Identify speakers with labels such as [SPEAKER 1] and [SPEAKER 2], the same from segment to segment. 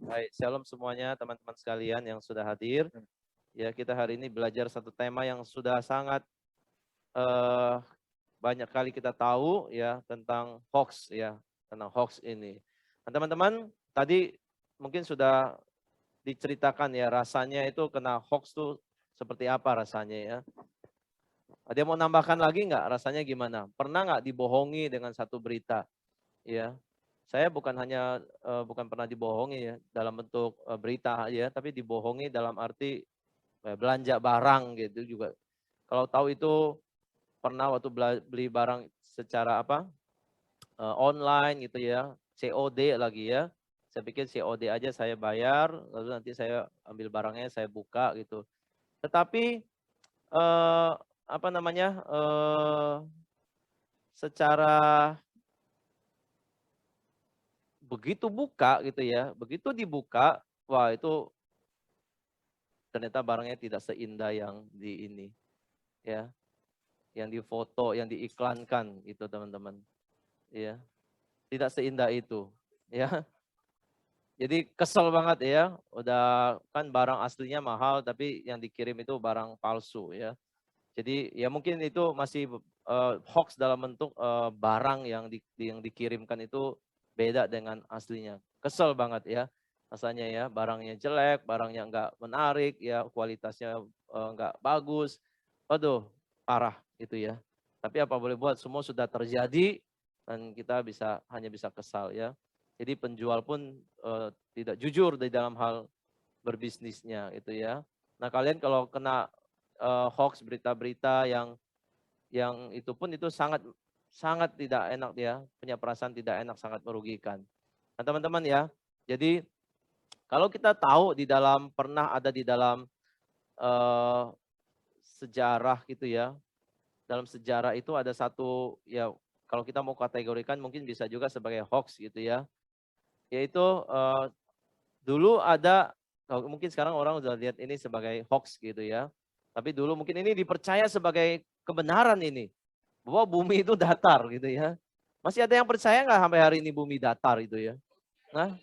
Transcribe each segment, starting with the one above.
[SPEAKER 1] Baik, shalom semuanya teman-teman sekalian yang sudah hadir. Ya, kita hari ini belajar satu tema yang sudah sangat banyak kali kita tahu ya tentang hoax ya, tentang hoax ini. Nah, teman-teman, tadi mungkin sudah diceritakan ya rasanya itu kena hoax tuh seperti apa rasanya ya. Ada yang mau nambahkan lagi nggak? Rasanya gimana? Pernah nggak dibohongi dengan satu berita? Ya, saya bukan pernah dibohongi ya dalam bentuk berita ya, tapi dibohongi dalam arti belanja barang gitu juga. Kalau tahu itu pernah waktu beli barang secara online gitu ya, COD lagi ya. Saya pikir COD aja saya bayar, lalu nanti saya ambil barangnya saya buka gitu. Tetapi eh, apa namanya secara begitu buka gitu ya, begitu dibuka, wah itu ternyata barangnya tidak seindah yang di ini ya, yang difoto, yang diiklankan itu teman-teman. Ya, tidak seindah itu ya. Jadi kesel banget ya, udah kan barang aslinya mahal tapi yang dikirim itu barang palsu ya. Jadi ya mungkin itu masih hoax dalam bentuk barang yang dikirimkan itu beda dengan aslinya. Kesel banget ya rasanya ya, barangnya jelek, barangnya enggak menarik ya, kualitasnya enggak bagus. Waduh, parah itu ya. Tapi apa boleh buat, semua sudah terjadi dan kita hanya bisa kesal ya. Jadi penjual pun tidak jujur di dalam hal berbisnisnya itu ya. Nah, kalian kalau kena hoax berita-berita yang itu pun itu sangat sangat tidak enak ya, punya perasaan tidak enak, sangat merugikan. Nah, teman-teman ya. Jadi kalau kita tahu pernah ada di dalam eh, sejarah gitu ya. Dalam sejarah itu ada satu ya, kalau kita mau kategorikan mungkin bisa juga sebagai hoax gitu ya. Yaitu dulu ada, mungkin sekarang orang udah lihat ini sebagai hoax gitu ya. Tapi dulu mungkin ini dipercaya sebagai kebenaran ini. Bahwa bumi itu datar gitu ya. Masih ada yang percaya nggak sampai hari ini bumi datar itu ya? Nah,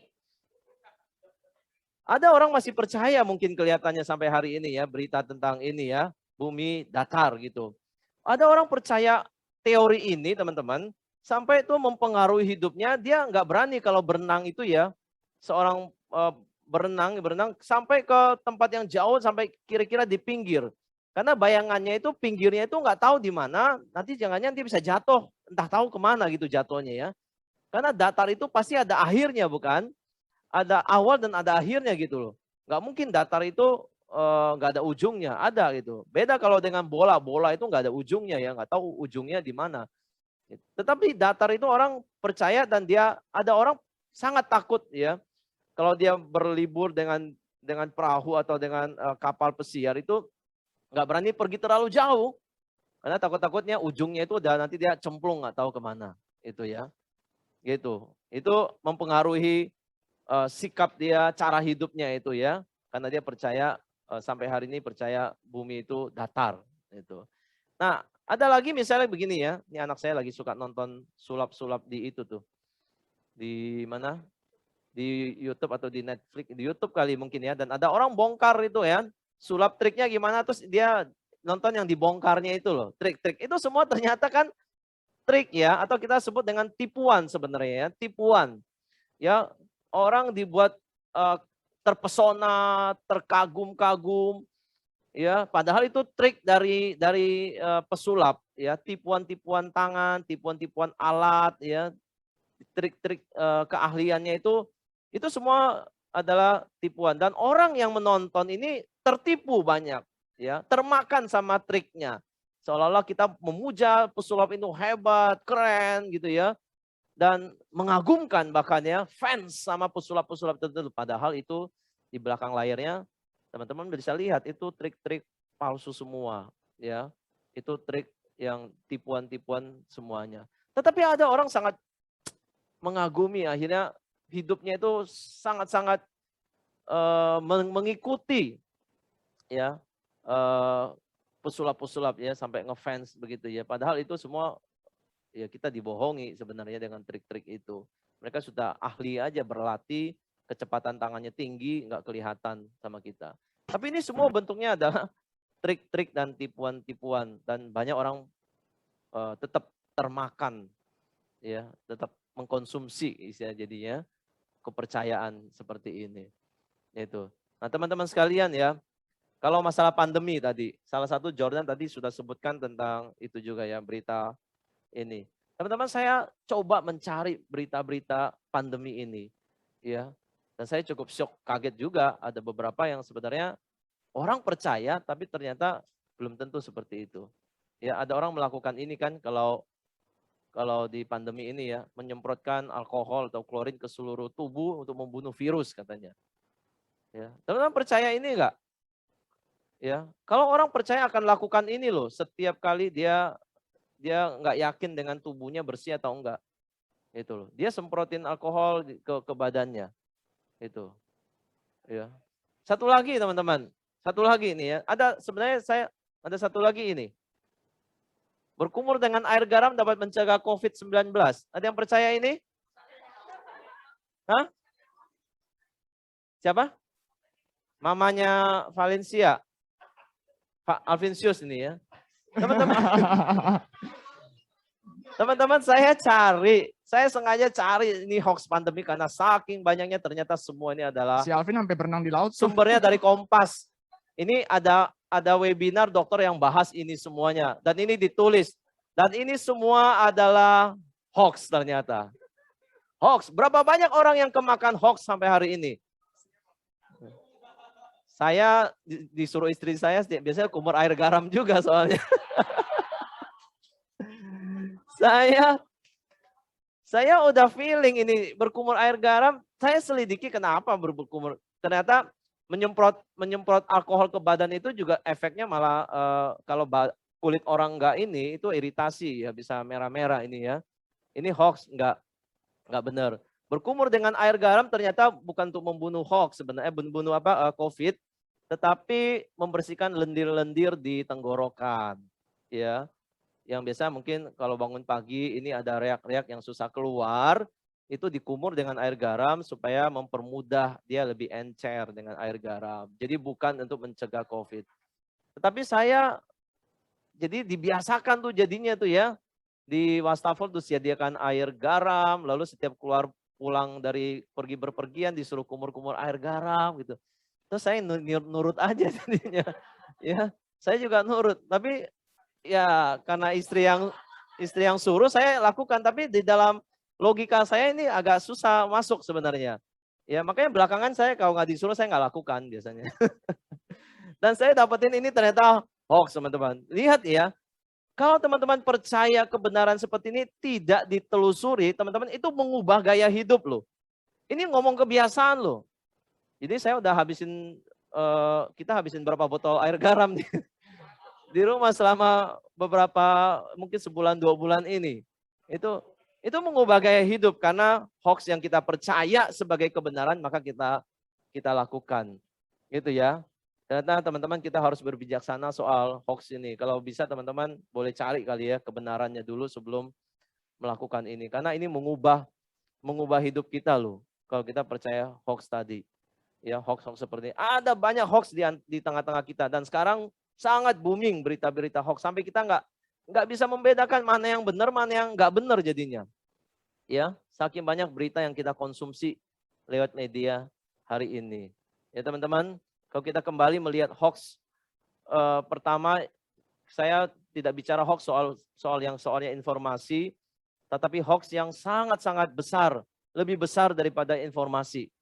[SPEAKER 1] ada orang masih percaya mungkin kelihatannya sampai hari ini ya, berita tentang ini ya, bumi datar gitu. Ada orang percaya teori ini teman-teman, sampai itu mempengaruhi hidupnya, dia nggak berani kalau berenang itu ya, seorang berenang sampai ke tempat yang jauh, sampai kira-kira di pinggir. Karena bayangannya itu pinggirnya itu nggak tahu di mana, nanti jangan-jangan dia bisa jatuh, entah tahu kemana gitu jatuhnya ya. Karena datar itu pasti ada akhirnya bukan? Ada awal dan ada akhirnya gitu loh. Nggak mungkin datar itu nggak ada ujungnya, ada gitu. Beda kalau dengan bola, bola itu nggak ada ujungnya ya, nggak tahu ujungnya di mana. Tetapi datar itu orang percaya dan dia ada orang sangat takut ya. Kalau dia berlibur dengan perahu atau dengan kapal pesiar itu nggak berani pergi terlalu jauh. Karena takut-takutnya ujungnya itu udah nanti dia cemplung nggak tahu kemana. Itu ya. Gitu. Itu mempengaruhi sikap dia, cara hidupnya itu ya. Karena dia percaya sampai hari ini percaya bumi itu datar itu. Nah, ada lagi misalnya begini ya. Ini anak saya lagi suka nonton sulap-sulap di itu tuh. Di mana? Di YouTube atau di Netflix, di YouTube kali mungkin ya. Dan ada orang bongkar itu ya. Sulap triknya gimana, terus dia nonton yang dibongkarnya itu loh. Trik-trik itu semua ternyata kan trik ya, atau kita sebut dengan tipuan sebenarnya ya. Tipuan. Ya, orang dibuat eh, terpesona, terkagum-kagum, ya. Padahal itu trik dari pesulap, ya, tipuan-tipuan tangan, tipuan-tipuan alat, ya, trik-trik keahliannya itu semua adalah tipuan. Dan orang yang menonton ini tertipu banyak, ya, termakan sama triknya. Seolah-olah kita memuja pesulap itu hebat, keren, gitu ya dan mengagumkan bahkan ya fans sama pesulap-pesulap tertentu. Padahal itu di belakang layarnya teman-teman bisa lihat itu trik-trik palsu semua ya. Itu trik yang tipuan-tipuan semuanya. Tetapi ada orang sangat mengagumi, akhirnya hidupnya itu sangat-sangat mengikuti ya eh, pesulap-pesulap ya sampai ngefans begitu ya. Padahal itu semua ya kita dibohongi sebenarnya dengan trik-trik itu. Mereka sudah ahli aja berlatih, kecepatan tangannya tinggi, nggak kelihatan sama kita. Tapi ini semua bentuknya adalah trik-trik dan tipuan-tipuan, dan banyak orang tetap termakan, ya, tetap mengkonsumsi istilah jadinya kepercayaan seperti ini. Itu. Nah, teman-teman sekalian ya, kalau masalah pandemi tadi, salah satu Jordan tadi sudah sebutkan tentang itu juga ya, berita ini. Teman-teman, saya coba mencari berita-berita pandemi ini, ya. Dan saya cukup shock, kaget juga, ada beberapa yang sebenarnya orang percaya tapi ternyata belum tentu seperti itu. Ya, ada orang melakukan ini kan kalau di pandemi ini ya, menyemprotkan alkohol atau klorin ke seluruh tubuh untuk membunuh virus katanya. Ya, teman-teman percaya ini enggak? Ya, kalau orang percaya akan lakukan ini loh, setiap kali dia nggak yakin dengan tubuhnya bersih atau enggak. Itu loh. Dia semprotin alkohol ke badannya. Itu. Ya. Satu lagi teman-teman. Satu lagi ini ya. Ada satu lagi ini. Berkumur dengan air garam dapat mencegah COVID-19. Ada yang percaya ini? Hah? Siapa? Mamanya Valencia. Pak Alvinsius ini ya. Teman-teman. Teman-teman, saya sengaja cari ini hoax pandemi karena saking banyaknya ternyata semua ini adalah
[SPEAKER 2] Si Alvin sampai berenang di laut.
[SPEAKER 1] sumbernya dari Kompas. Ini ada webinar dokter yang bahas ini semuanya dan ini ditulis dan ini semua adalah hoax ternyata. Hoax. Berapa banyak orang yang kemakan hoax sampai hari ini? Saya disuruh istri saya biasanya kumur air garam juga soalnya. Saya udah feeling ini berkumur air garam, saya selidiki kenapa berkumur. Ternyata menyemprot alkohol ke badan itu juga efeknya malah kalau kulit orang enggak ini itu iritasi ya, bisa merah-merah ini ya. Ini hoax, enggak benar. Berkumur dengan air garam ternyata bukan untuk membunuh hoax sebenarnya, membunuh COVID, tetapi membersihkan lendir-lendir di tenggorokan, ya. Yang biasa mungkin kalau bangun pagi ini ada reak-reak yang susah keluar, itu dikumur dengan air garam supaya mempermudah dia lebih encer dengan air garam. Jadi bukan untuk mencegah COVID. Tetapi saya jadi dibiasakan tuh jadinya tuh ya, di wastafel tuh sediakan air garam, lalu setiap pulang dari pergi berpergian disuruh kumur-kumur air garam gitu. Terus saya nurut aja jadinya. Ya, saya juga nurut. Tapi ya karena istri yang suruh saya lakukan, tapi di dalam logika saya ini agak susah masuk sebenarnya. Ya makanya belakangan saya kalau nggak disuruh saya nggak lakukan biasanya. Dan saya dapetin ini ternyata hoax teman-teman. Lihat ya, kalau teman-teman percaya kebenaran seperti ini tidak ditelusuri, teman-teman itu mengubah gaya hidup loh. Ini ngomong kebiasaan loh. Jadi saya udah kita habisin berapa botol air garam nih di rumah selama mungkin sebulan 2 bulan ini. Itu mengubah gaya hidup karena hoax yang kita percaya sebagai kebenaran maka kita lakukan. Gitu ya. Ternyata teman-teman kita harus berbijaksana soal hoax ini. Kalau bisa teman-teman boleh cari kali ya kebenarannya dulu sebelum melakukan ini. Karena ini mengubah hidup kita loh. Kalau kita percaya hoax tadi. Ya, hoax-hoax seperti ini. Ada banyak hoax di tengah-tengah kita dan sekarang sangat booming berita-berita hoax sampai kita nggak bisa membedakan mana yang benar, mana yang nggak benar jadinya. Ya, saking banyak berita yang kita konsumsi lewat media hari ini. Ya teman-teman, kalau kita kembali melihat hoax, pertama saya tidak bicara hoax soalnya informasi, tetapi hoax yang sangat-sangat besar, lebih besar daripada informasi.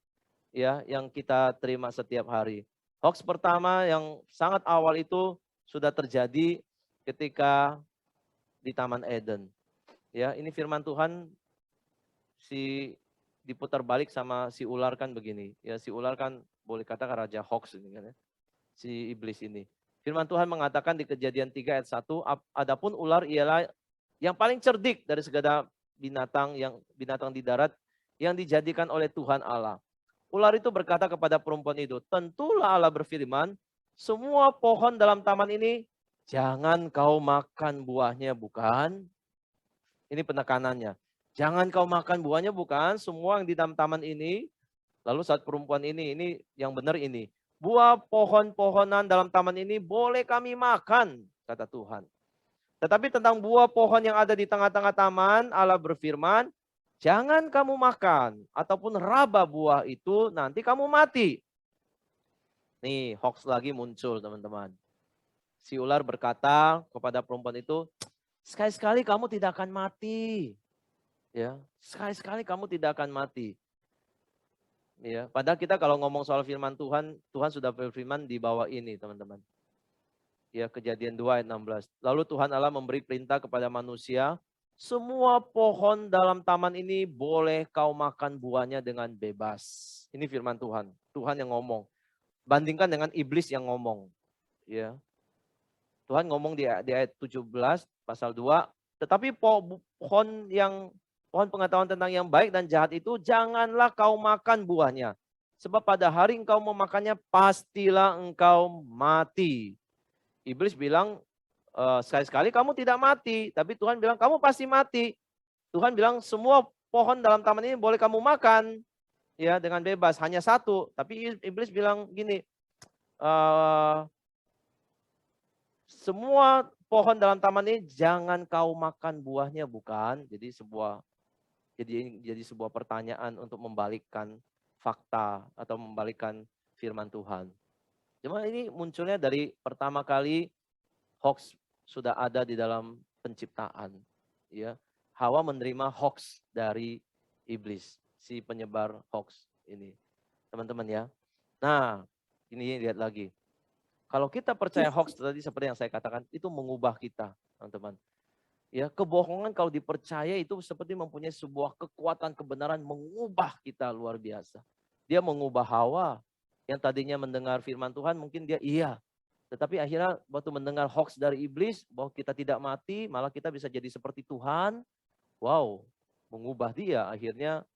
[SPEAKER 1] Ya, yang kita terima setiap hari. Hoax pertama yang sangat awal itu sudah terjadi ketika di Taman Eden. Ya, ini firman Tuhan diputar balik sama si ular kan begini. Ya, si ular kan boleh katakan raja hoax ini kan ya. Si iblis ini. Firman Tuhan mengatakan di Kejadian 3 ayat 1, adapun ular ialah yang paling cerdik dari segala binatang di darat yang dijadikan oleh Tuhan Allah. Ular itu berkata kepada perempuan itu, tentulah Allah berfirman, semua pohon dalam taman ini jangan kau makan buahnya, bukan? Ini penekanannya. Jangan kau makan buahnya, bukan? Semua yang di dalam taman ini, Lalu saat perempuan ini yang benar ini. Buah pohon-pohonan dalam taman ini boleh kami makan, kata Tuhan. Tetapi tentang buah pohon yang ada di tengah-tengah taman, Allah berfirman, jangan kamu makan ataupun raba buah itu, nanti kamu mati. Nih, hoax lagi muncul teman-teman. Si ular berkata kepada perempuan itu, sekali-sekali kamu tidak akan mati. Ya, sekali-sekali kamu tidak akan mati. Ya, padahal kita kalau ngomong soal firman Tuhan, Tuhan sudah berfirman di bawah ini, teman-teman. Ya, Kejadian 2 ayat 16. Lalu Tuhan Allah memberi perintah kepada manusia, semua pohon dalam taman ini boleh kau makan buahnya dengan bebas. Ini firman Tuhan. Tuhan yang ngomong. Bandingkan dengan iblis yang ngomong. Ya. Tuhan ngomong di ayat 17 pasal 2, tetapi pohon pengetahuan tentang yang baik dan jahat itu janganlah kau makan buahnya. Sebab pada hari engkau memakannya pastilah engkau mati. Iblis bilang, sekali-sekali kamu tidak mati. Tapi Tuhan bilang, kamu pasti mati. Tuhan bilang, semua pohon dalam taman ini boleh kamu makan. Ya, dengan bebas, hanya satu. Tapi iblis bilang gini, semua pohon dalam taman ini jangan kau makan buahnya, bukan? Jadi sebuah pertanyaan untuk membalikkan fakta atau membalikkan firman Tuhan. Cuma ini munculnya dari pertama kali hoax sudah ada di dalam penciptaan. Ya, Hawa menerima hoax dari iblis, si penyebar hoax ini. Teman-teman ya. Nah, ini lihat lagi. Kalau kita percaya hoax tadi seperti yang saya katakan, itu mengubah kita, teman-teman. Ya, kebohongan kalau dipercaya itu seperti mempunyai sebuah kekuatan kebenaran mengubah kita luar biasa. Dia mengubah Hawa yang tadinya mendengar firman Tuhan, mungkin dia iya. Tetapi akhirnya waktu mendengar hoax dari iblis bahwa kita tidak mati, malah kita bisa jadi seperti Tuhan. Wow, mengubah dia. Akhirnya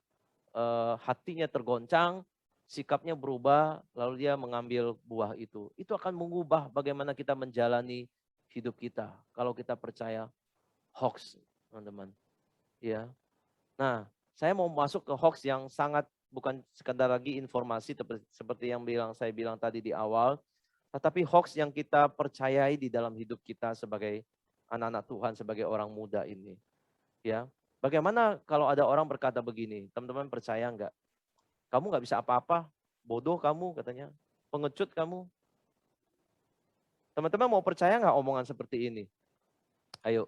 [SPEAKER 1] hatinya tergoncang, sikapnya berubah, lalu dia mengambil buah itu. Itu akan mengubah bagaimana kita menjalani hidup kita. Kalau kita percaya hoax, teman-teman. Ya. Nah, saya mau masuk ke hoax yang sangat bukan sekadar lagi informasi seperti yang saya bilang tadi di awal, tetapi hoax yang kita percayai di dalam hidup kita sebagai anak-anak Tuhan, sebagai orang muda ini. Ya. Bagaimana kalau ada orang berkata begini, teman-teman percaya enggak? Kamu nggak bisa apa-apa, bodoh kamu katanya, pengecut kamu. Teman-teman mau percaya nggak omongan seperti ini? Ayo.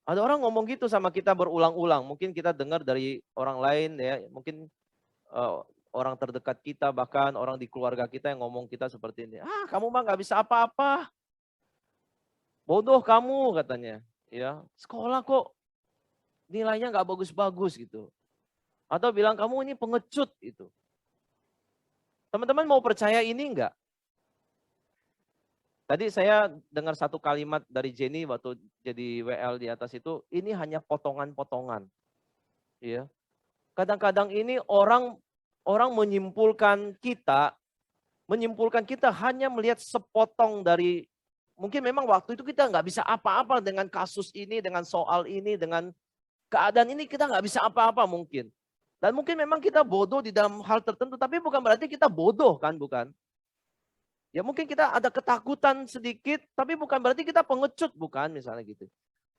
[SPEAKER 1] Ada orang ngomong gitu sama kita berulang-ulang. Mungkin kita dengar dari orang lain ya, mungkin orang terdekat kita, bahkan orang di keluarga kita yang ngomong kita seperti ini. Ah, kamu mah nggak bisa apa-apa. Bodoh kamu katanya. Ya, sekolah kok nilainya nggak bagus-bagus gitu. Atau bilang kamu ini pengecut gitu. Teman-teman mau percaya ini enggak? Tadi saya dengar satu kalimat dari Jenny waktu jadi WL di atas itu, ini hanya potongan-potongan. Ya. Kadang-kadang ini orang menyimpulkan kita hanya melihat sepotong dari, mungkin memang waktu itu kita nggak bisa apa-apa dengan kasus ini, dengan soal ini, dengan keadaan ini kita nggak bisa apa-apa mungkin. Dan mungkin memang kita bodoh di dalam hal tertentu, tapi bukan berarti kita bodoh kan, bukan? Ya mungkin kita ada ketakutan sedikit, tapi bukan berarti kita pengecut, bukan misalnya gitu.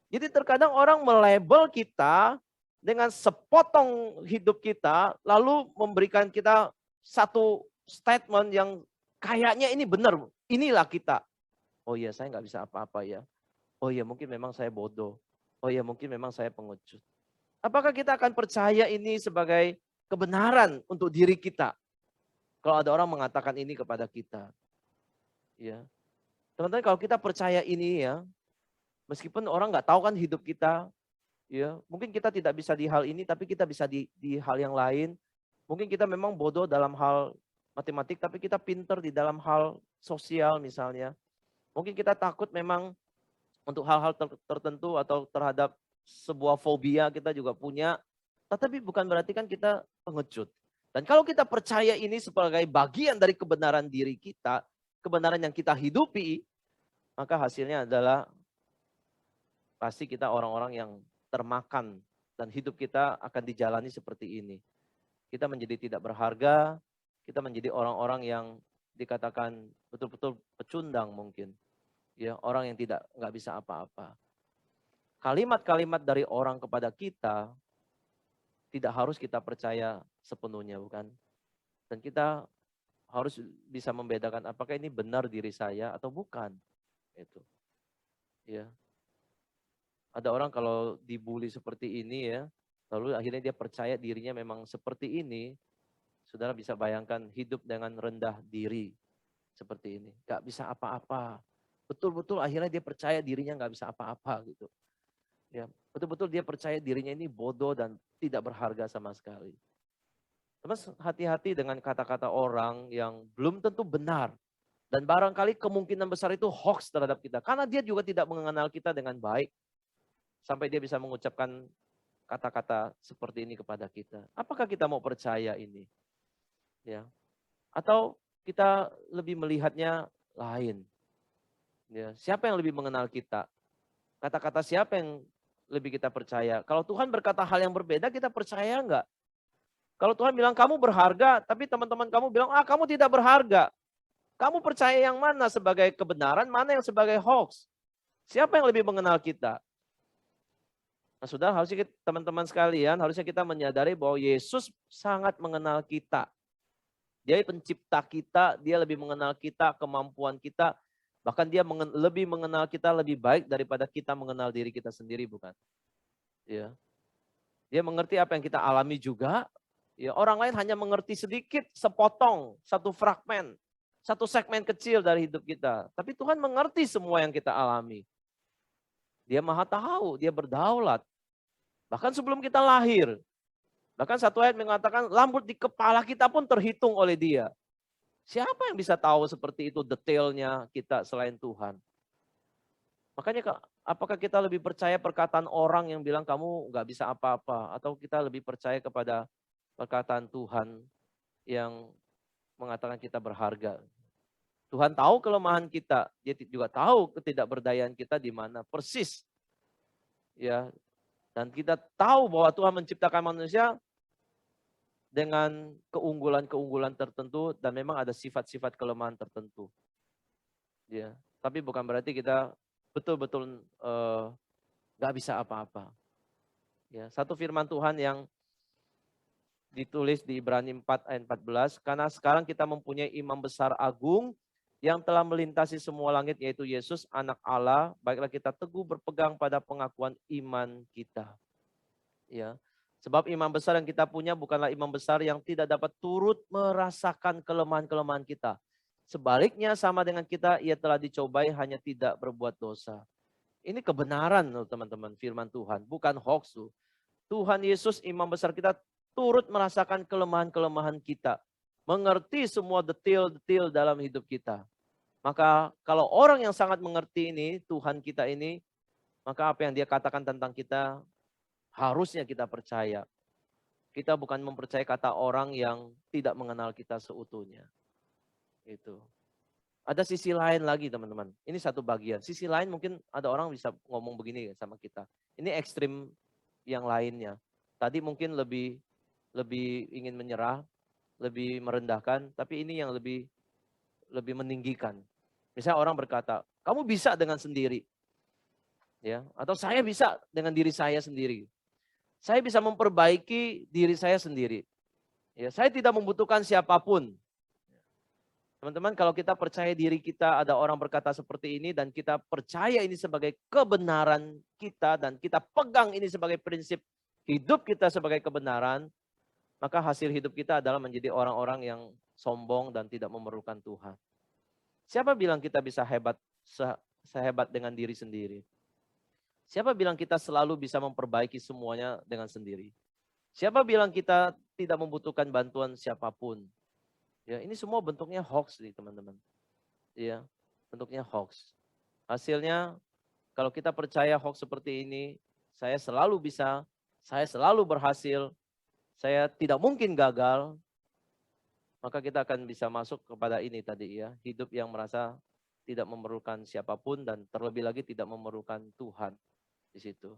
[SPEAKER 1] Jadi terkadang orang melabel kita dengan sepotong hidup kita, lalu memberikan kita satu statement yang kayaknya ini benar, inilah kita. Oh iya saya nggak bisa apa-apa ya. Oh iya mungkin memang saya bodoh. Oh iya mungkin memang saya pengecut. Apakah kita akan percaya ini sebagai kebenaran untuk diri kita? Kalau ada orang mengatakan ini kepada kita. Ya, teman-teman kalau kita percaya ini ya, meskipun orang nggak tahu kan hidup kita, ya mungkin kita tidak bisa di hal ini, tapi kita bisa di hal yang lain. Mungkin kita memang bodoh dalam hal matematik, tapi kita pinter di dalam hal sosial misalnya. Mungkin kita takut memang untuk hal-hal tertentu atau terhadap sebuah fobia kita juga punya, tetapi bukan berarti kan kita pengecut. Dan kalau kita percaya ini sebagai bagian dari kebenaran diri kita, kebenaran yang kita hidupi, maka hasilnya adalah pasti kita orang-orang yang termakan dan hidup kita akan dijalani seperti ini. Kita menjadi tidak berharga, kita menjadi orang-orang yang dikatakan betul-betul pecundang mungkin. Ya, orang yang nggak bisa apa-apa. Kalimat-kalimat dari orang kepada kita tidak harus kita percaya sepenuhnya, bukan? Dan kita harus bisa membedakan apakah ini benar diri saya atau bukan. Itu. Ya. Ada orang kalau dibully seperti ini ya, lalu akhirnya dia percaya dirinya memang seperti ini, saudara bisa bayangkan hidup dengan rendah diri seperti ini. Gak bisa apa-apa. Betul-betul akhirnya dia percaya dirinya gak bisa apa-apa gitu. Ya, betul-betul dia percaya dirinya ini bodoh dan tidak berharga sama sekali. Terus hati-hati dengan kata-kata orang yang belum tentu benar. Dan barangkali kemungkinan besar itu hoax terhadap kita. Karena dia juga tidak mengenal kita dengan baik. Sampai dia bisa mengucapkan kata-kata seperti ini kepada kita. Apakah kita mau percaya ini? Ya. Atau kita lebih melihatnya lain. Ya. Siapa yang lebih mengenal kita? Kata-kata siapa yang lebih kita percaya? Kalau Tuhan berkata hal yang berbeda, kita percaya enggak? Kalau Tuhan bilang kamu berharga, tapi teman-teman kamu bilang, kamu tidak berharga. Kamu percaya yang mana sebagai kebenaran, mana yang sebagai hoax? Siapa yang lebih mengenal kita? Nah, saudara, harusnya teman-teman sekalian, harusnya kita menyadari bahwa Yesus sangat mengenal kita. Dia pencipta kita, dia lebih mengenal kita, kemampuan kita. Bahkan dia lebih mengenal kita lebih baik daripada kita mengenal diri kita sendiri, bukan? Ya. Dia mengerti apa yang kita alami juga. Ya, orang lain hanya mengerti sedikit, sepotong, satu fragmen, satu segmen kecil dari hidup kita. Tapi Tuhan mengerti semua yang kita alami. Dia maha tahu, dia berdaulat. Bahkan sebelum kita lahir. Bahkan satu ayat mengatakan rambut di kepala kita pun terhitung oleh dia. Siapa yang bisa tahu seperti itu detailnya kita selain Tuhan? Makanya apakah kita lebih percaya perkataan orang yang bilang kamu nggak bisa apa-apa. Atau kita lebih percaya kepada perkataan Tuhan yang mengatakan kita berharga. Tuhan tahu kelemahan kita. Dia juga tahu ketidakberdayaan kita di mana persis. Ya, dan kita tahu bahwa Tuhan menciptakan manusia dengan keunggulan-keunggulan tertentu dan memang ada sifat-sifat kelemahan tertentu. Ya, tapi bukan berarti kita betul-betul nggak bisa apa-apa. Ya, satu firman Tuhan yang ditulis di Ibrani 4 ayat 14, karena sekarang kita mempunyai imam besar agung yang telah melintasi semua langit, yaitu Yesus anak Allah, baiklah kita teguh berpegang pada pengakuan iman kita. Ya, sebab imam besar yang kita punya bukanlah imam besar yang tidak dapat turut merasakan kelemahan-kelemahan kita. Sebaliknya sama dengan kita, ia telah dicobai hanya tidak berbuat dosa. Ini kebenaran loh teman-teman, firman Tuhan, bukan hoax loh. Tuhan Yesus imam besar kita turut merasakan kelemahan-kelemahan kita. Mengerti semua detail-detail dalam hidup kita. Maka kalau orang yang sangat mengerti ini, Tuhan kita ini, maka apa yang dia katakan tentang kita, harusnya kita percaya. Kita bukan mempercayai kata orang yang tidak mengenal kita seutuhnya. Itu. Ada sisi lain lagi teman-teman. Ini satu bagian. Sisi lain mungkin ada orang bisa ngomong begini sama kita. Ini ekstrim yang lainnya. Tadi mungkin lebih ingin menyerah, lebih merendahkan, tapi ini yang lebih meninggikan. Misalnya orang berkata, kamu bisa dengan sendiri. Ya, atau saya bisa dengan diri saya sendiri. Saya bisa memperbaiki diri saya sendiri. Ya, saya tidak membutuhkan siapapun. Teman-teman, kalau kita percaya diri kita, ada orang berkata seperti ini, dan kita percaya ini sebagai kebenaran kita, dan kita pegang ini sebagai prinsip hidup kita sebagai kebenaran, maka hasil hidup kita adalah menjadi orang-orang yang sombong dan tidak memerlukan Tuhan. Siapa bilang kita bisa hebat, sehebat dengan diri sendiri? Siapa bilang kita selalu bisa memperbaiki semuanya dengan sendiri? Siapa bilang kita tidak membutuhkan bantuan siapapun? Ya, ini semua bentuknya hoax nih teman-teman. Ya, bentuknya hoax. Hasilnya kalau kita percaya hoax seperti ini, saya selalu bisa, saya selalu berhasil, saya tidak mungkin gagal, maka kita akan bisa masuk kepada ini tadi ya, hidup yang merasa tidak memerlukan siapapun dan terlebih lagi tidak memerlukan Tuhan di situ.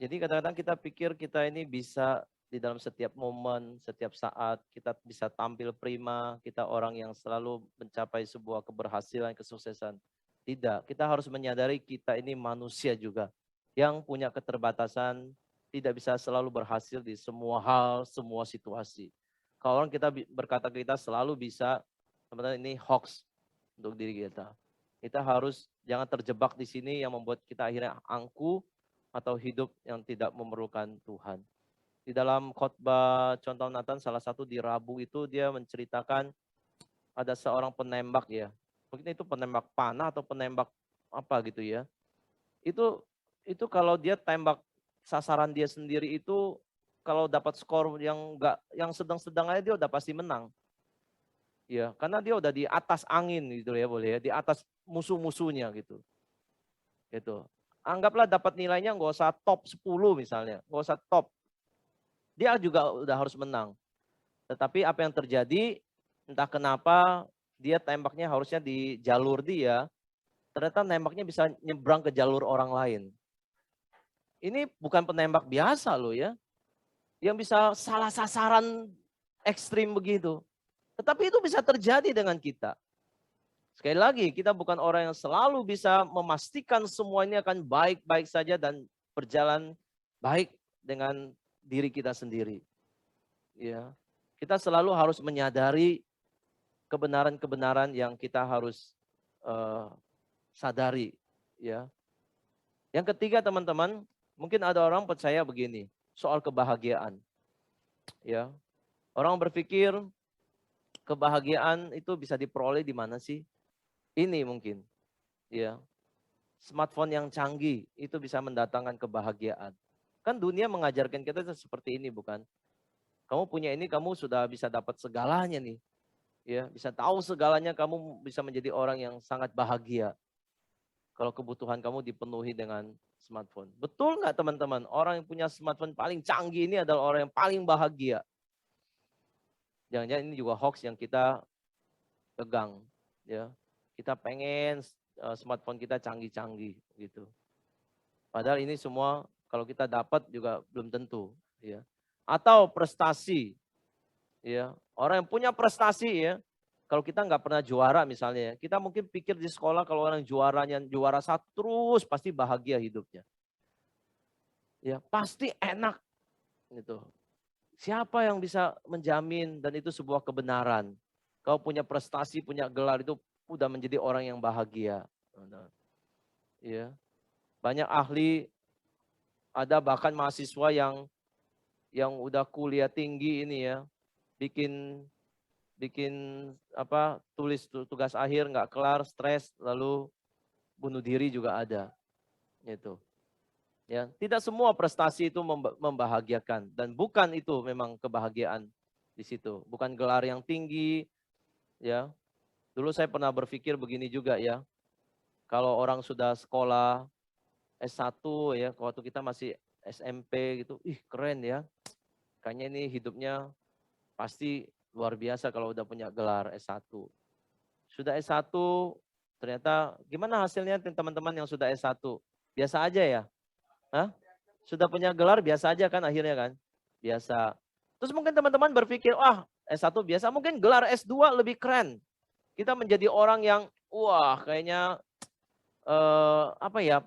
[SPEAKER 1] Jadi kadang-kadang kita pikir kita ini bisa di dalam setiap momen, setiap saat kita bisa tampil prima, kita orang yang selalu mencapai sebuah keberhasilan, kesuksesan. Tidak, kita harus menyadari kita ini manusia juga yang punya keterbatasan, tidak bisa selalu berhasil di semua hal, semua situasi. Kalau orang kita berkata kita selalu bisa, teman-teman, ini hoax untuk diri kita. Kita harus jangan terjebak di sini yang membuat kita akhirnya angkuh atau hidup yang tidak memerlukan Tuhan. Di dalam khotbah contoh Nathan salah satu di Rabu itu dia menceritakan ada seorang penembak ya. Mungkin itu penembak panah atau penembak apa gitu ya. Itu kalau dia tembak sasaran dia sendiri itu kalau dapat skor yang sedang-sedang aja dia udah pasti menang. Ya, karena dia udah di atas angin gitu ya boleh ya, di atas musuh-musuhnya gitu. Gitu. Anggaplah dapat nilainya nggak usah top 10 misalnya, nggak usah top. Dia juga udah harus menang. Tetapi apa yang terjadi, entah kenapa dia tembaknya harusnya di jalur dia, ternyata nembaknya bisa nyebrang ke jalur orang lain. Ini bukan penembak biasa loh ya, yang bisa salah sasaran ekstrim begitu. Tetapi itu bisa terjadi dengan kita. Sekali lagi, kita bukan orang yang selalu bisa memastikan semuanya akan baik-baik saja dan berjalan baik dengan diri kita sendiri. Ya, kita selalu harus menyadari kebenaran-kebenaran yang kita harus sadari. Ya, yang ketiga teman-teman, mungkin ada orang percaya begini soal kebahagiaan. Ya, orang berpikir kebahagiaan itu bisa diperoleh di mana sih? Ini mungkin, ya, smartphone yang canggih itu bisa mendatangkan kebahagiaan. Kan dunia mengajarkan kita seperti ini bukan? Kamu punya ini, kamu sudah bisa dapat segalanya nih. Ya, bisa tahu segalanya, kamu bisa menjadi orang yang sangat bahagia. Kalau kebutuhan kamu dipenuhi dengan smartphone. Betul nggak teman-teman? Orang yang punya smartphone paling canggih ini adalah orang yang paling bahagia. Jangan-jangan ini juga hoax yang kita pegang. Ya, kita pengen smartphone kita canggih-canggih gitu. Padahal ini semua kalau kita dapat juga belum tentu. Ya. Atau prestasi. Ya, orang yang punya prestasi ya, kalau kita nggak pernah juara misalnya, kita mungkin pikir di sekolah kalau orang juaranya juara satu terus pasti bahagia hidupnya. Ya, pasti enak gitu. Siapa yang bisa menjamin dan itu sebuah kebenaran? Kau punya prestasi, punya gelar itu udah menjadi orang yang bahagia. Ya. Banyak ahli, ada bahkan mahasiswa yang udah kuliah tinggi ini ya, bikin tulis tugas akhir nggak kelar, stres, lalu bunuh diri juga ada. Gitu. Ya, tidak semua prestasi itu membahagiakan dan bukan itu memang kebahagiaan di situ. Bukan gelar yang tinggi, ya. Dulu saya pernah berpikir begini juga ya. Kalau orang sudah sekolah S1 ya, waktu kita masih SMP gitu, ih keren ya. Kayaknya ini hidupnya pasti luar biasa kalau udah punya gelar S1. Sudah S1, ternyata gimana hasilnya teman-teman yang sudah S1? Biasa aja ya? Hah? Sudah punya gelar biasa aja kan akhirnya kan? Biasa. Terus mungkin teman-teman berpikir, wah S1 biasa, mungkin gelar S2 lebih keren. Kita menjadi orang yang, wah kayaknya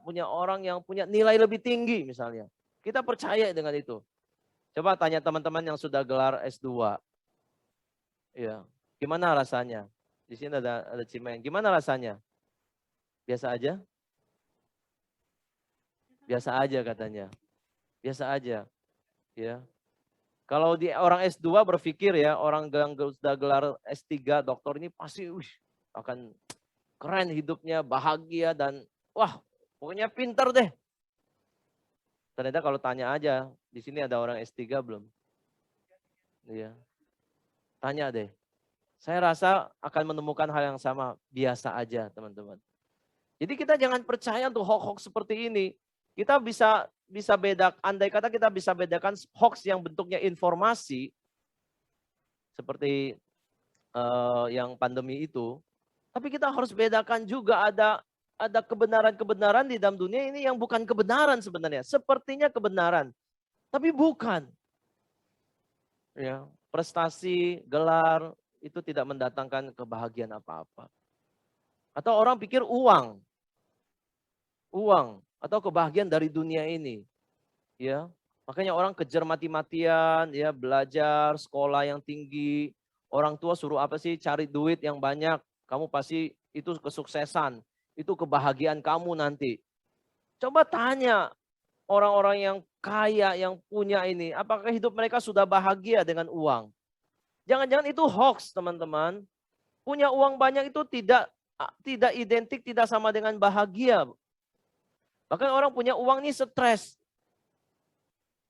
[SPEAKER 1] punya orang yang punya nilai lebih tinggi misalnya. Kita percaya dengan itu. Coba tanya teman-teman yang sudah gelar S2. Ya, gimana rasanya? Di sini ada Cimen. Gimana rasanya? Biasa aja? Biasa aja katanya. Biasa aja. Ya. Kalau di orang S2 berpikir ya, orang yang sudah gelar S3 doktor ini pasti akan keren hidupnya, bahagia dan wah, pokoknya pintar deh. Ternyata kalau tanya aja, di sini ada orang S3 belum? Iya. Tanya deh. Saya rasa akan menemukan hal yang sama, biasa aja teman-teman. Jadi kita jangan percaya untuk hoax-hoax seperti ini. Kita bisa bedakan, andai kata kita bisa bedakan hoax yang bentuknya informasi, seperti yang pandemi itu, tapi kita harus bedakan juga ada kebenaran-kebenaran di dalam dunia ini yang bukan kebenaran sebenarnya. Sepertinya kebenaran, tapi bukan. Ya, prestasi, gelar itu tidak mendatangkan kebahagiaan apa-apa. Atau orang pikir uang atau kebahagiaan dari dunia ini, ya. Makanya orang kejar mati-matian, ya, belajar, sekolah yang tinggi. Orang tua suruh apa sih? Cari duit yang banyak. Kamu pasti itu kesuksesan. Itu kebahagiaan kamu nanti. Coba tanya orang-orang yang kaya, yang punya ini, apakah hidup mereka sudah bahagia dengan uang? Jangan-jangan itu hoax, teman-teman. Punya uang banyak itu tidak identik, tidak sama dengan bahagia. Bahkan orang punya uang ini stres.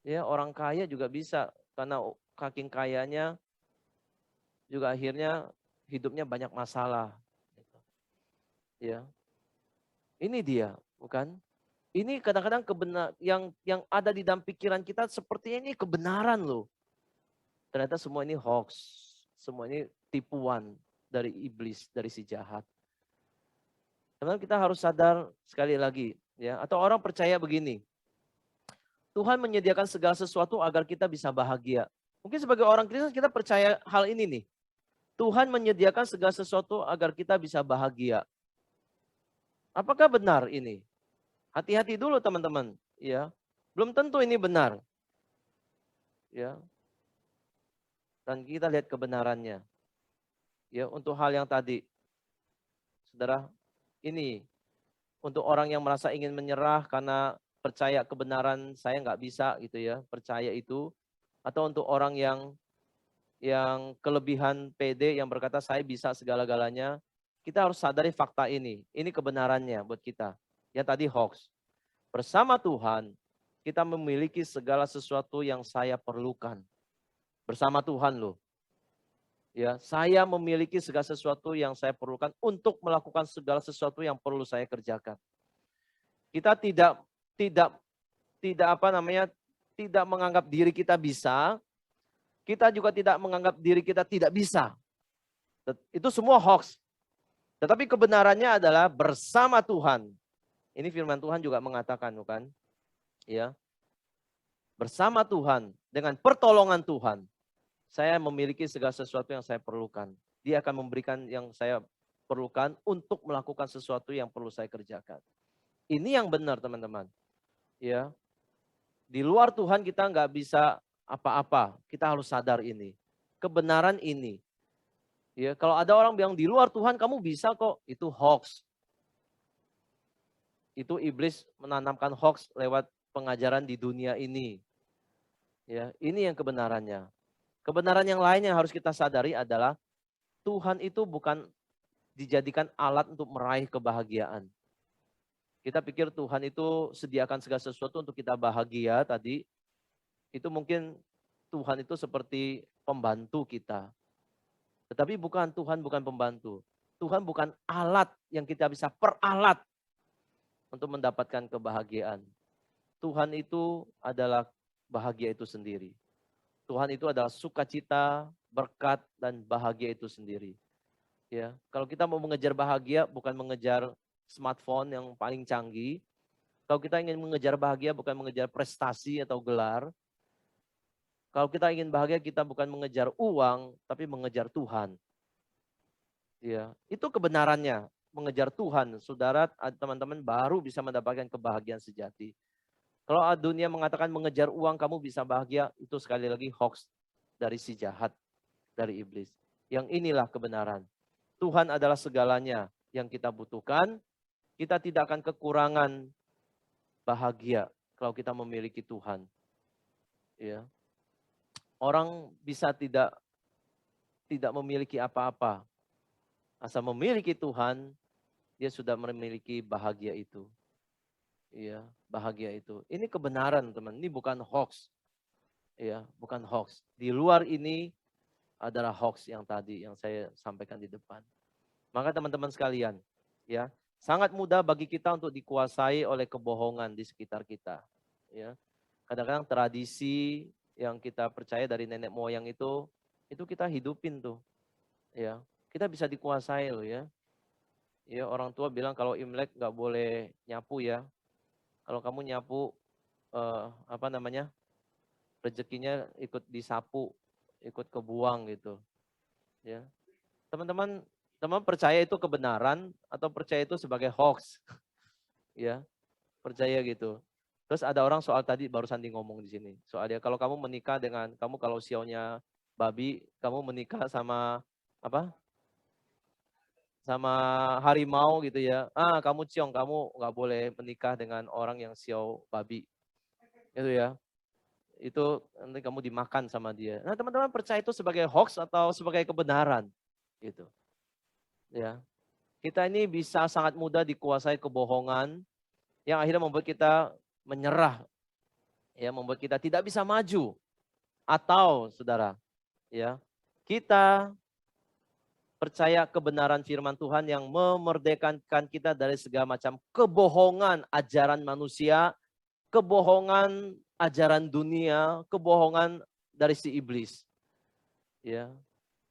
[SPEAKER 1] Ya, orang kaya juga bisa karena saking kayanya juga akhirnya hidupnya banyak masalah. Ya, ini dia, bukan? Ini kadang-kadang yang ada di dalam pikiran kita sepertinya ini kebenaran loh. Ternyata semua ini hoax, semua ini tipuan dari iblis, dari si jahat. Teman kita harus sadar sekali lagi, ya. Atau orang percaya begini, Tuhan menyediakan segala sesuatu agar kita bisa bahagia. Mungkin sebagai orang Kristen kita percaya hal ini nih. Tuhan menyediakan segala sesuatu agar kita bisa bahagia. Apakah benar ini? Hati-hati dulu teman-teman, ya. Belum tentu ini benar. Ya. Dan kita lihat kebenarannya. Ya, untuk hal yang tadi. Saudara, ini untuk orang yang merasa ingin menyerah karena percaya kebenaran saya nggak bisa gitu ya, percaya itu. Atau untuk orang yang kelebihan PD yang berkata saya bisa segala-galanya, kita harus sadari fakta ini. Ini kebenarannya buat kita. Yang tadi hoax. Bersama Tuhan, kita memiliki segala sesuatu yang saya perlukan. Bersama Tuhan loh. Ya, saya memiliki segala sesuatu yang saya perlukan untuk melakukan segala sesuatu yang perlu saya kerjakan. Kita tidak tidak apa namanya, tidak menganggap diri kita bisa, kita juga tidak menganggap diri kita tidak bisa. Itu semua hoax. Tetapi kebenarannya adalah bersama Tuhan. Ini firman Tuhan juga mengatakan, bukan? Ya. Bersama Tuhan, dengan pertolongan Tuhan, saya memiliki segala sesuatu yang saya perlukan. Dia akan memberikan yang saya perlukan untuk melakukan sesuatu yang perlu saya kerjakan. Ini yang benar, teman-teman. Ya. Di luar Tuhan kita nggak bisa apa-apa. Kita harus sadar ini. Kebenaran ini. Ya, kalau ada orang bilang di luar Tuhan kamu bisa kok, itu hoax. Itu iblis menanamkan hoax lewat pengajaran di dunia ini. Ya, ini yang kebenarannya. Kebenaran yang lain yang harus kita sadari adalah Tuhan itu bukan dijadikan alat untuk meraih kebahagiaan. Kita pikir Tuhan itu sediakan segala sesuatu untuk kita bahagia tadi. Itu mungkin Tuhan itu seperti pembantu kita. Tetapi Tuhan bukan pembantu. Tuhan bukan alat yang kita bisa peralat untuk mendapatkan kebahagiaan. Tuhan itu adalah bahagia itu sendiri. Tuhan itu adalah sukacita, berkat, dan bahagia itu sendiri. Ya, kalau kita mau mengejar bahagia, bukan mengejar smartphone yang paling canggih. Kalau kita ingin mengejar bahagia, bukan mengejar prestasi atau gelar. Kalau kita ingin bahagia, kita bukan mengejar uang, tapi mengejar Tuhan. Ya, itu kebenarannya. Mengejar Tuhan, saudara, teman-teman baru bisa mendapatkan kebahagiaan sejati. Kalau dunia mengatakan mengejar uang kamu bisa bahagia, itu sekali lagi hoax dari si jahat, dari iblis. Yang inilah kebenaran. Tuhan adalah segalanya yang kita butuhkan. Kita tidak akan kekurangan bahagia kalau kita memiliki Tuhan. Ya. Orang bisa tidak memiliki apa-apa. Asal memiliki Tuhan, dia sudah memiliki bahagia itu. Iya, bahagia itu. Ini kebenaran, teman. Ini bukan hoax. Ya, bukan hoax. Di luar ini adalah hoax yang tadi yang saya sampaikan di depan. Maka teman-teman sekalian, ya, sangat mudah bagi kita untuk dikuasai oleh kebohongan di sekitar kita. Ya, kadang-kadang tradisi yang kita percaya dari nenek moyang itu kita hidupin tuh. Ya, kita bisa dikuasai loh ya. Ya, orang tua bilang kalau Imlek nggak boleh nyapu ya. Kalau kamu nyapu apa namanya? Rezekinya ikut disapu. ikut kebuang gitu. Ya, teman-teman, teman percaya itu kebenaran atau percaya itu sebagai hoax? Ya, percaya gitu. Terus ada orang soal tadi baru Sandi ngomong di sini. Soalnya kalau kamu menikah dengan kamu kalau sionya babi, kamu menikah sama apa? Sama harimau gitu ya. Ah, kamu ciong, kamu nggak boleh menikah dengan orang yang sio babi. Gitu ya. Itu nanti kamu dimakan sama dia. Nah, teman-teman percaya itu sebagai hoax atau sebagai kebenaran? Gitu. Ya. Kita ini bisa sangat mudah dikuasai kebohongan yang akhirnya membuat kita menyerah, ya, membuat kita tidak bisa maju. Atau, saudara, ya, kita percaya kebenaran firman Tuhan yang memerdekakan kita dari segala macam kebohongan ajaran manusia, kebohongan ajaran dunia, kebohongan dari si iblis. Ya,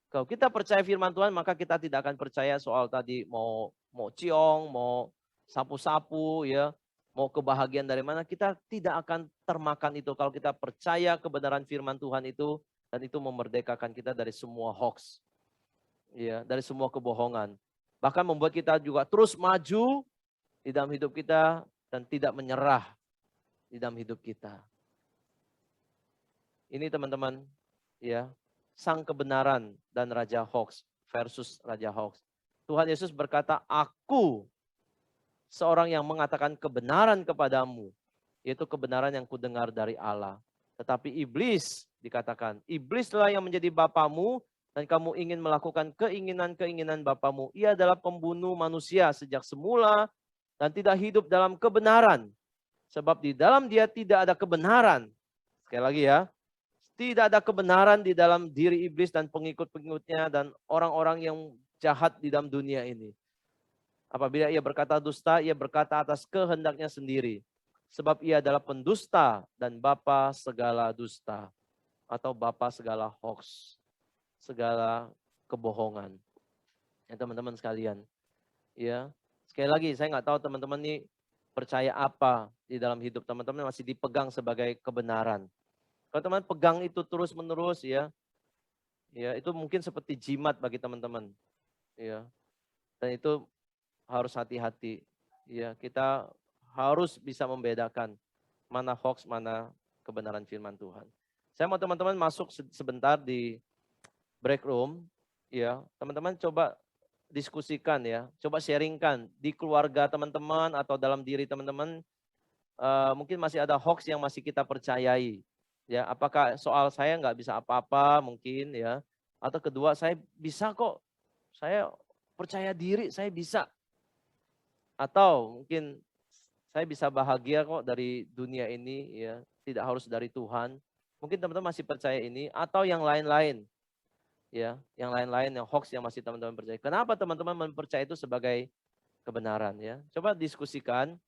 [SPEAKER 1] kalau kita percaya firman Tuhan, maka kita tidak akan percaya soal tadi mau ciong, mau sapu-sapu, ya, mau kebahagiaan dari mana. Kita tidak akan termakan itu kalau kita percaya kebenaran firman Tuhan itu, dan itu memerdekakan kita dari semua hoax, ya, dari semua kebohongan. Bahkan membuat kita juga terus maju di dalam hidup kita dan tidak menyerah di dalam hidup kita. Ini teman-teman, ya, sang kebenaran dan raja hoax versus raja hoax. Tuhan Yesus berkata, aku seorang yang mengatakan kebenaran kepadamu, yaitu kebenaran yang kudengar dari Allah. Tetapi iblis dikatakan, iblislah yang menjadi bapamu dan kamu ingin melakukan keinginan-keinginan bapamu. Ia adalah pembunuh manusia sejak semula dan tidak hidup dalam kebenaran. Sebab di dalam dia tidak ada kebenaran. Sekali lagi ya, tidak ada kebenaran di dalam diri iblis dan pengikut-pengikutnya dan orang-orang yang jahat di dalam dunia ini. Apabila ia berkata dusta, ia berkata atas kehendaknya sendiri. Sebab ia adalah pendusta dan bapa segala dusta. Atau bapa segala hoax. Segala kebohongan. Ya teman-teman sekalian. Ya, sekali lagi saya nggak tahu teman-teman ini percaya apa di dalam hidup teman-teman masih dipegang sebagai kebenaran. Kalau teman pegang itu terus-menerus ya, ya itu mungkin seperti jimat bagi teman-teman. Ya. Dan itu harus hati-hati. Ya, kita harus bisa membedakan mana hoax, mana kebenaran firman Tuhan. Saya mau teman-teman masuk sebentar di break room. Ya, teman-teman coba diskusikan ya, coba sharingkan di keluarga teman-teman atau dalam diri teman-teman. Mungkin masih ada hoax yang masih kita percayai. Ya, apakah soal saya nggak bisa apa-apa mungkin ya, atau kedua saya bisa kok, saya percaya diri, saya bisa. Atau mungkin saya bisa bahagia kok dari dunia ini ya, tidak harus dari Tuhan. Mungkin teman-teman masih percaya ini atau yang lain-lain. Ya, yang lain-lain yang hoax yang masih teman-teman percaya. Kenapa teman-teman mempercayai itu sebagai kebenaran ya? Coba diskusikan